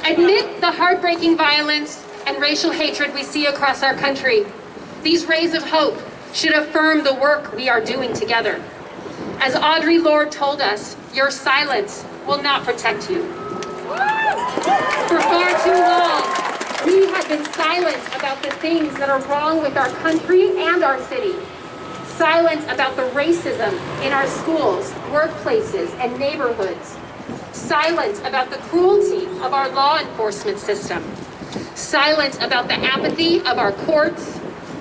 Amid the heartbreaking violence and racial hatred we see across our country, these rays of hope should affirm the work we are doing together. As Audre Lorde told us, your silence will not protect you. For far too long, we have been silent about the things that are wrong with our country and our city. Silent about the racism in our schools, workplaces, and neighborhoods. Silent about the cruelty of our law enforcement system. Silent about the apathy of our courts,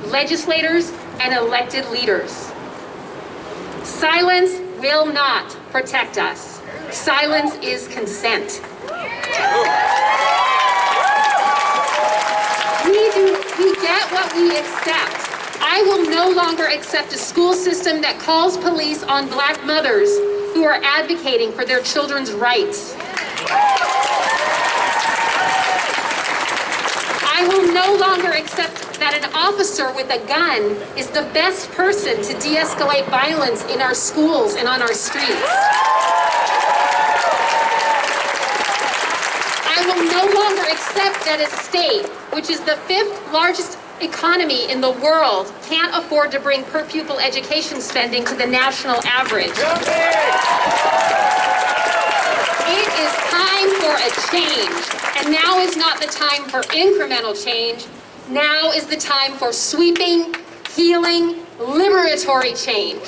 legislators, and elected leaders. Silence will not protect us. Silence is consent. We get what we accept. I will no longer accept a school system that calls police on Black mothers who are advocating for their children's rights. I will no longer accept that an officer with a gun is the best person to de-escalate violence in our schools and on our streets. I will no longer accept that a state, which is the 5th largest economy in the world, can't afford to bring per pupil education spending to the national average. It is time for a change, and now is not the time for incremental change. Now is the time for sweeping, healing, liberatory change.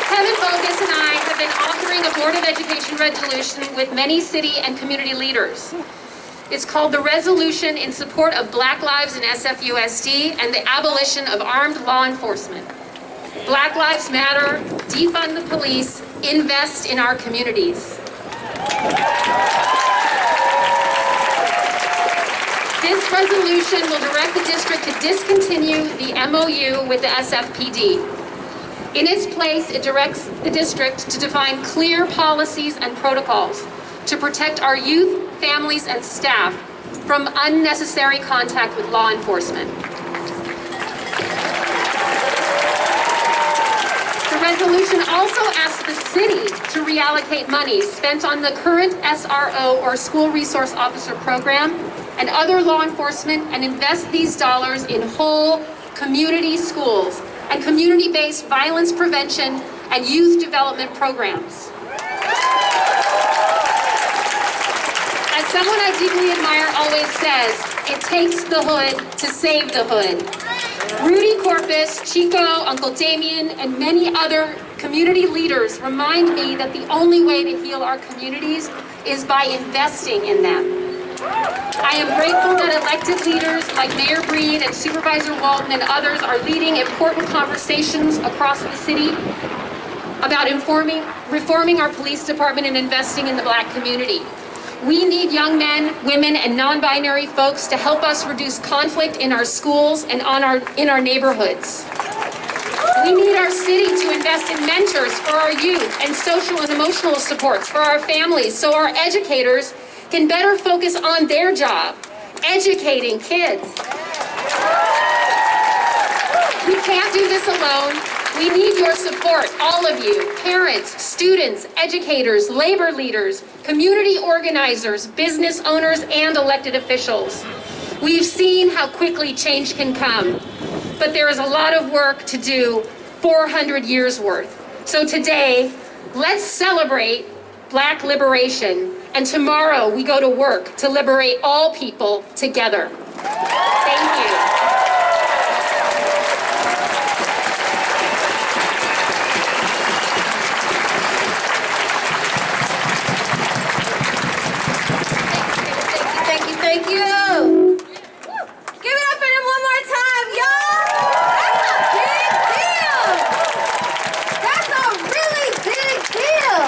Kevin Bogus and I have been authoring a Board of Education resolution with many city and community leaders. It's called the Resolution in Support of Black Lives in SFUSD and the Abolition of Armed Law Enforcement. Black Lives Matter, defund the police, invest in our communities. This resolution will direct the district to discontinue the MOU with the SFPD. In its place, it directs the district to define clear policies and protocols to protect our youth, families, and staff from unnecessary contact with law enforcement. The resolution also asks the city to reallocate money spent on the current SRO or School Resource Officer program and other law enforcement and invest these dollars in whole community schools and community-based violence prevention and youth development programs. As someone I deeply admire always says, it takes the hood to save the hood. Rudy Corpus, Chico, Uncle Damien, and many other community leaders remind me that the only way to heal our communities is by investing in them. I am grateful that elected leaders like Mayor Breed and Supervisor Walton and others are leading important conversations across the city about reforming our police department and investing in the Black community. We need young men, women, and non-binary folks to help us reduce conflict in our schools and in our neighborhoods. We need our city to invest in mentors for our youth and social and emotional supports for our families so our educators can better focus on their job, educating kids. We can't do this alone. We need your support, all of you, parents, students, educators, labor leaders, community organizers, business owners, and elected officials. We've seen how quickly change can come, but there is a lot of work to do, 400 years worth. So today, let's celebrate Black liberation, and tomorrow we go to work to liberate all people together. Thank you. Thank you. Give it up for them one more time, y'all. That's a big deal. That's a really big deal.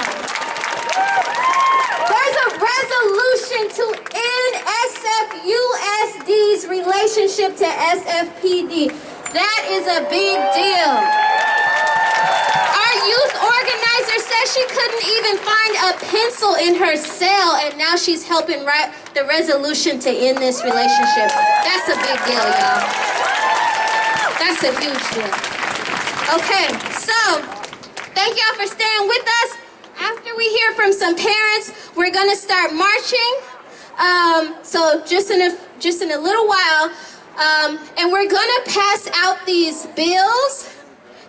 There's a resolution to end SFUSD's relationship to SFPD. That is a big deal. Our youth organizer said she couldn't even find a pencil in her cell, and now she's helping write the resolution to end this relationship. That's a big deal, y'all. That's a huge deal. Okay, so thank y'all for staying with us. After we hear from from some parents. We're gonna start marching. So just in a little while, and we're gonna pass out these bills.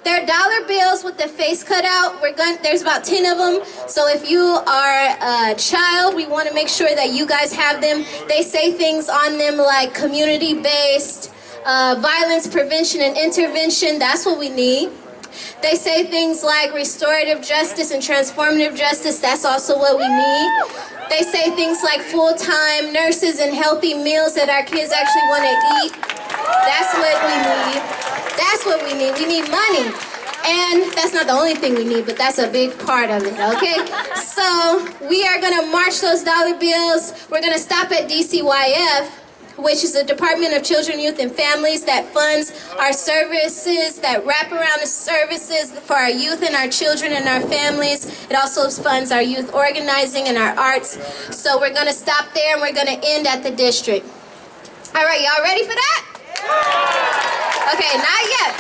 They're dollar bills with the face cut out. There's about 10 of them. So if you are a child, we want to make sure that you guys have them. They say things on them like community-based, violence prevention and intervention. That's what we need. They say things like restorative justice and transformative justice. That's also what we need. They say things like full-time nurses and healthy meals that our kids actually want to eat. That's what we need. That's what we need. We need money. And that's not the only thing we need, but that's a big part of it, okay? So we are going to march those dollar bills. We're going to stop at DCYF, which is the Department of Children, Youth, and Families that funds our services, that wrap around the services for our youth and our children and our families. It also funds our youth organizing and our arts. So we're going to stop there and we're going to end at the district. All right, y'all ready for that? Okay, not yet.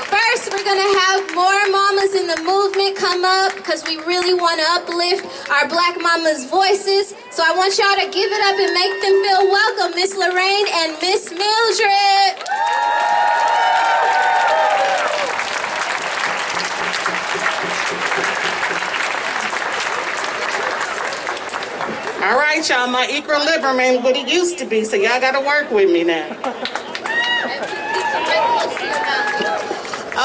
First, we're going to have more mamas in the movement come up because we really want to uplift our black mamas' voices. So I want y'all to give it up and make them feel welcome. Miss Lorraine and Miss Mildred. All right, y'all, my equilibrium ain't what it used to be, so y'all got to work with me now.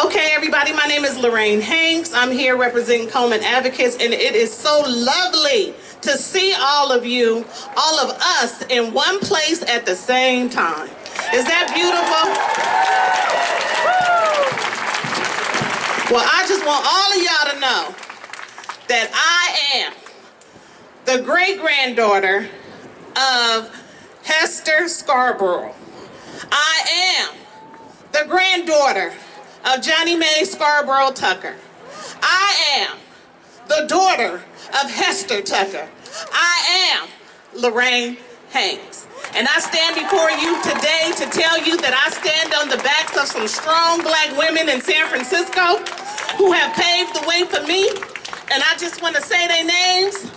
Okay, everybody, my name is Lorraine Hanks. I'm here representing Coleman Advocates, and it is so lovely to see all of you, all of us, in one place at the same time. Is that beautiful? Well, I just want all of y'all to know that I am the great-granddaughter of Hester Scarborough. I am the granddaughter of Johnny Mae Scarborough Tucker. I am the daughter of Hester Tucker. I am Lorraine Hanks. And I stand before you today to tell you that I stand on the backs of some strong black women in San Francisco who have paved the way for me. And I just want to say their names.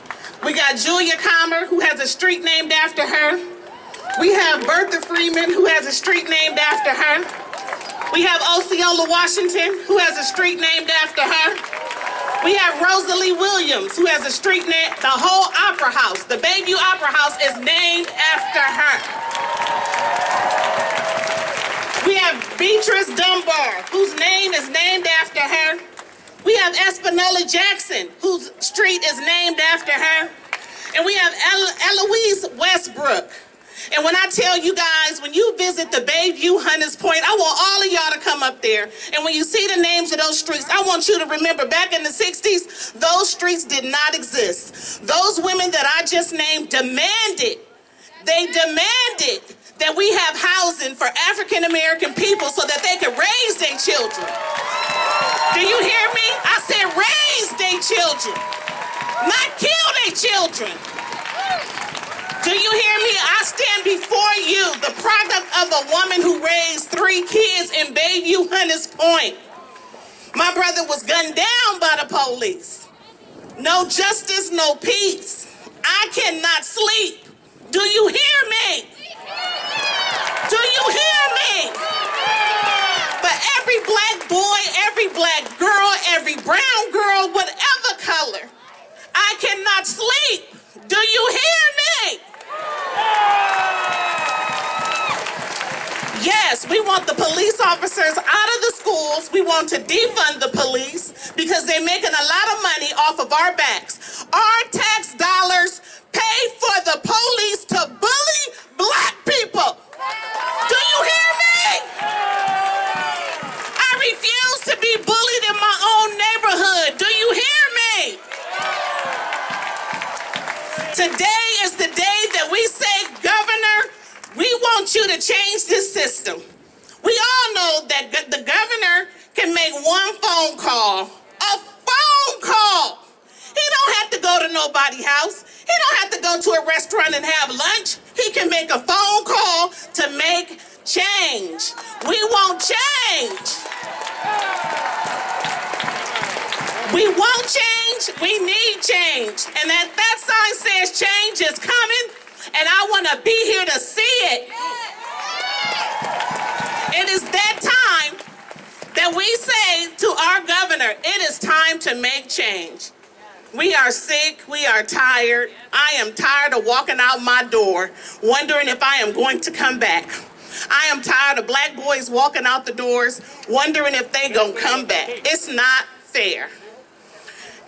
We got Julia Comer, who has a street named after her. We have Bertha Freeman, who has a street named after her. We have Osceola Washington, who has a street named after her. We have Rosalie Williams, who has a street named, the whole opera house, the Bayview Opera House is named after her. We have Beatrice Dunbar, whose name is named after her. We have Espanola Jackson, whose street is named after her. And we have Eloise Westbrook. And when I tell you guys, when you visit the Bayview Hunters Point, I want all of y'all to come up there. And when you see the names of those streets, I want you to remember back in the 60s, those streets did not exist. Those women that I just named demanded that we have housing for African American people so that they could raise their children. Do you hear me? I said raise their children, not kill their children. Do you hear me? I stand before you, the product of a woman who raised 3 kids in Bayview Hunters Point. My brother was gunned down by the police. No justice, no peace. I cannot sleep. Do you hear me? Do you hear me? But every black boy, every black girl, every brown girl, whatever color, I cannot sleep. Do you hear me? Yes, we want the police officers out of the schools. We want to defund the police because they're making a lot of money off of our backs. Our tax dollars pay for the police to bully black people. Do you hear me? I refuse to be bullied in my own neighborhood. Do you hear me? Today is the day that we say, Governor, we want you to change this system. We all know that the governor can make one phone call. A phone call. He don't have to go to nobody's house. He don't have to go to a restaurant and have lunch. He can make a phone call to make change. We want change. We want change change, we need change. And that sign says change is coming, and I want to be here to see it. It is that time that we say to our governor, it is time to make change. We are sick, we are tired. I am tired of walking out my door, wondering if I am going to come back. I am tired of black boys walking out the doors, wondering if they gonna come back. It's not fair.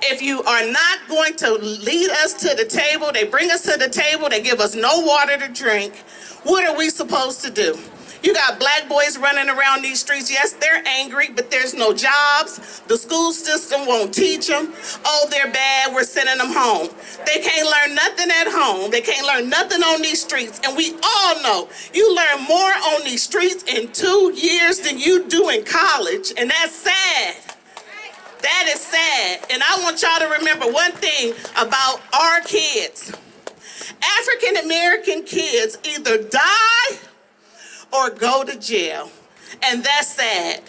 If you are not going to lead us to the table, they bring us to the table, they give us no water to drink, what are we supposed to do? You got black boys running around these streets. Yes, they're angry, but there's no jobs. The school system won't teach them. Oh, they're bad, we're sending them home. They can't learn nothing at home. They can't learn nothing on these streets. And we all know you learn more on these streets in 2 years than you do in college. And that's sad. That is sad. And I want y'all to remember one thing about our kids. African American kids either die or go to jail. And that's sad.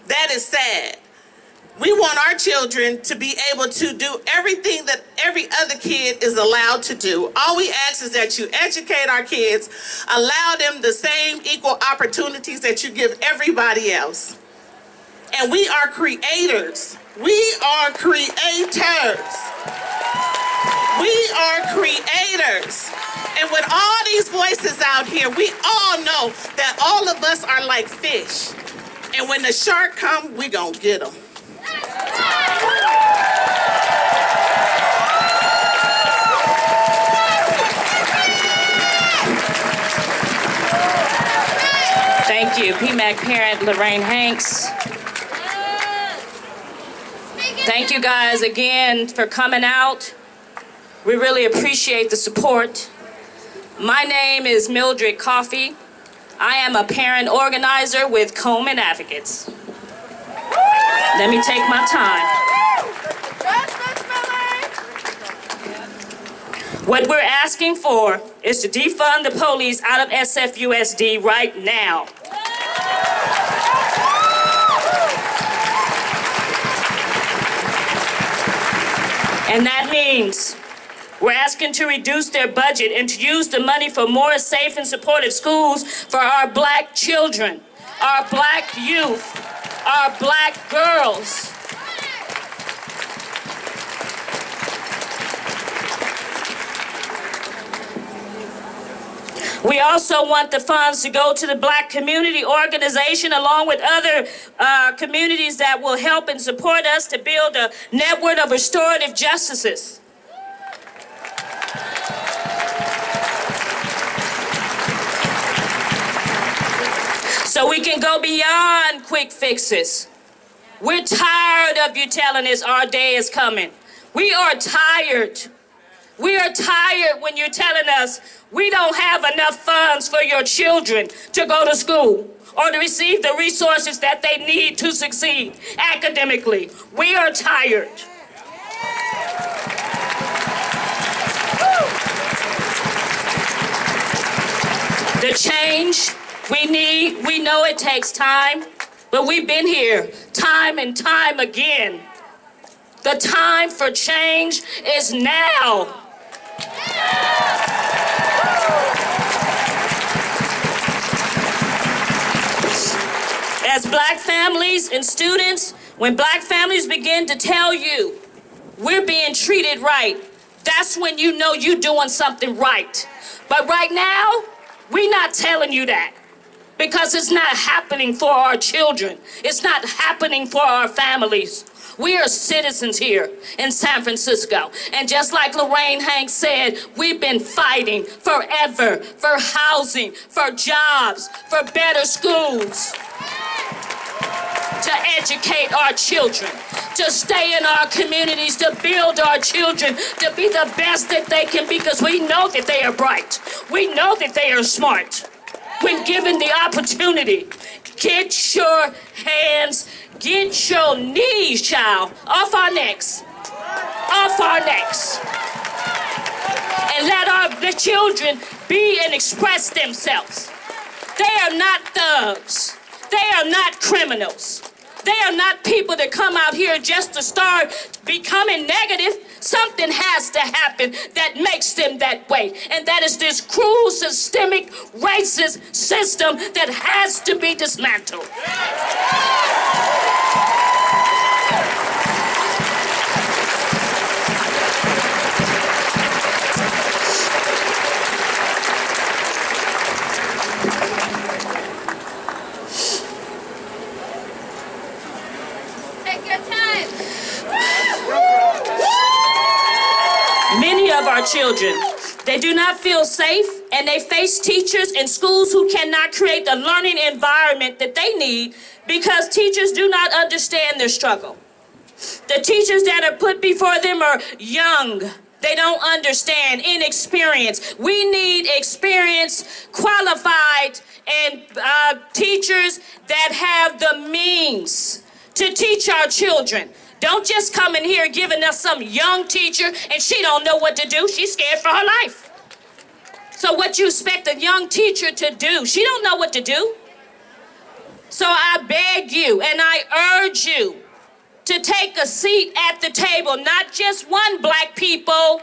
That is sad. We want our children to be able to do everything that every other kid is allowed to do. All we ask is that you educate our kids, allow them the same equal opportunities that you give everybody else. And we are creators. We are creators. We are creators. And with all these voices out here, we all know that all of us are like fish. And when the shark comes, we gonna get them. Thank you, PMAC parent Lorraine Hanks. Thank you guys again for coming out. We really appreciate the support. My name is Mildred Coffey. I am a parent organizer with Coleman Advocates. Let me take my time. What we're asking for is to defund the police out of SFUSD right now. And that means we're asking to reduce their budget and to use the money for more safe and supportive schools for our black children, our black youth, our black girls. We also want the funds to go to the Black Community Organization along with other communities that will help and support us to build a network of restorative justices. So we can go beyond quick fixes. We're tired of you telling us our day is coming. We are tired. We are tired when you're telling us we don't have enough funds for your children to go to school or to receive the resources that they need to succeed academically. We are tired. The change we need, we know it takes time, but we've been here time and time again. The time for change is now. As black families and students, when black families begin to tell you we're being treated right, that's when you know you're doing something right. But right now, we're not telling you that because it's not happening for our children. It's not happening for our families. We are citizens here in San Francisco. And just like Lorraine Hanks said, we've been fighting forever for housing, for jobs, for better schools, to educate our children, to stay in our communities, to build our children, to be the best that they can be, because we know that they are bright. We know that they are smart. When given the opportunity, get your hands, get your knees, child, off our necks, off our necks. And let the children be and express themselves. They are not thugs. They are not criminals. They are not people that come out here just to start becoming negative. Something has to happen that makes them that way. And that is this cruel, systemic, racist system that has to be dismantled. Take your time. Many of our children, they do not feel safe, and they face teachers in schools who cannot create the learning environment that they need because teachers do not understand their struggle. The teachers that are put before them are young. They don't understand, inexperienced. We need experienced, qualified, and teachers that have the means to teach our children. Don't just come in here giving us some young teacher and she don't know what to do. She's scared for her life. So what you expect a young teacher to do? She don't know what to do. So I beg you and I urge you to take a seat at the table, not just one black people.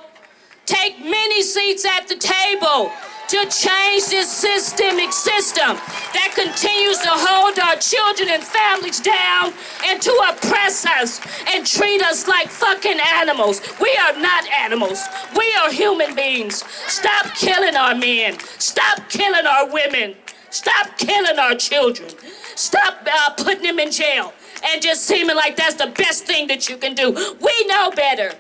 Take many seats at the table to change this systemic system that continues to hold our children and families down and to oppress us and treat us like fucking animals. We are not animals. We are human beings. Stop killing our men. Stop killing our women. Stop killing our children. Stop putting them in jail and just seeming like that's the best thing that you can do. We know better.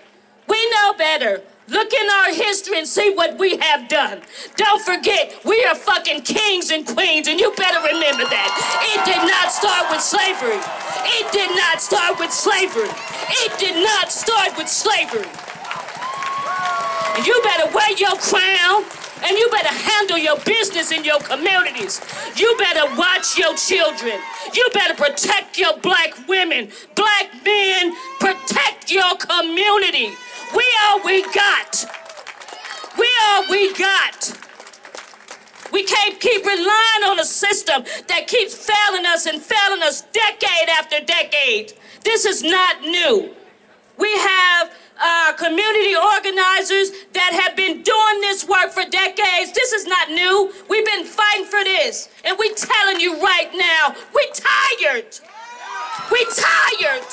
We know better. Look in our history and see what we have done. Don't forget, we are fucking kings and queens, and you better remember that. It did not start with slavery. It did not start with slavery. It did not start with slavery. And you better wear your crown, and you better handle your business in your communities. You better watch your children. You better protect your black women, black men. Protect your community. We all we got. We all we got. We can't keep relying on a system that keeps failing us and failing us decade after decade. This is not new. We have community organizers that have been doing this work for decades. This is not new. We've been fighting for this. And we're telling you right now, we're tired. We're tired.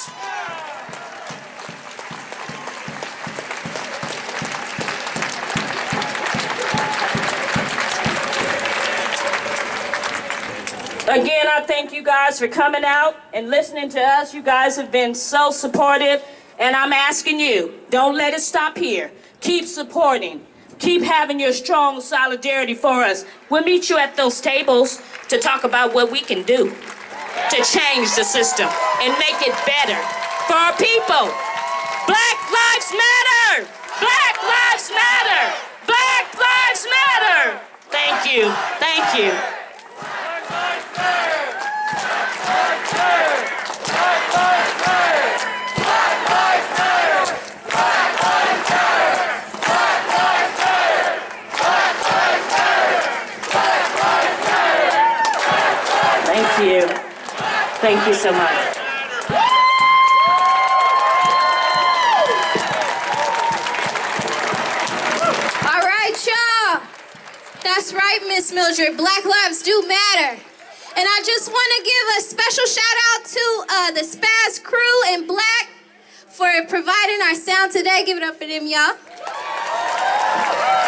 Again, I thank you guys for coming out and listening to us. You guys have been so supportive, and I'm asking you, don't let it stop here. Keep supporting. Keep having your strong solidarity for us. We'll meet you at those tables to talk about what we can do to change the system and make it better for our people. Black lives matter! Black lives matter! Black lives matter! Thank you. Thank you. Thank you. Thank you so much. All right, y'all. That's right, Miss Mildred. Black lives do matter. And I just want to give a special shout out to the Spaz crew and Black for providing our sound today. Give it up for them, y'all.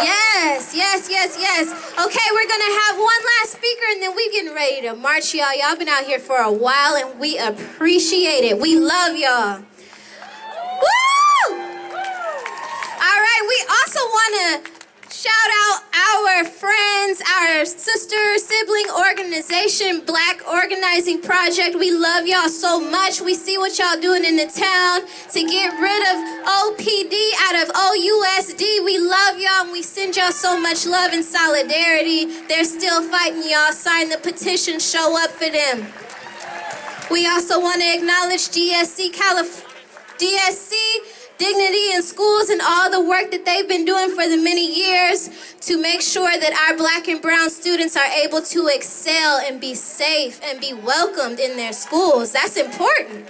Yes, yes, yes, yes. Okay, we're going to have one last speaker, and then we're getting ready to march, y'all. Y'all been out here for a while, and we appreciate it. We love y'all. Woo! All right, we also want to shout out our friends, our sister sibling organization, Black Organizing Project. We love y'all so much. We see what y'all doing in the town to get rid of OPD out of OUSD. We love y'all and we send y'all so much love and solidarity. They're still fighting, y'all. Sign the petition, show up for them. We also want to acknowledge DSC Dignity in Schools schools and all the work that they've been doing for the many years to make sure that our black and brown students are able to excel and be safe and be welcomed in their schools. That's important.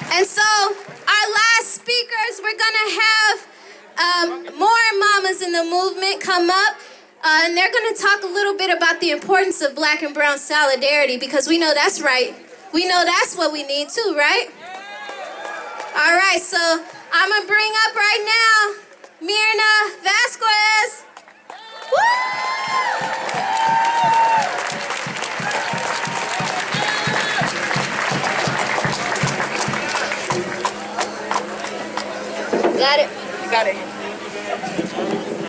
And so our last speakers, we're gonna have more mamas in the movement come up. And they're going to talk a little bit about the importance of black and brown solidarity, because we know that's right. We know that's what we need too, right? All right, so I'm going to bring up right now Myrna Vasquez. Woo! Got it? You got it.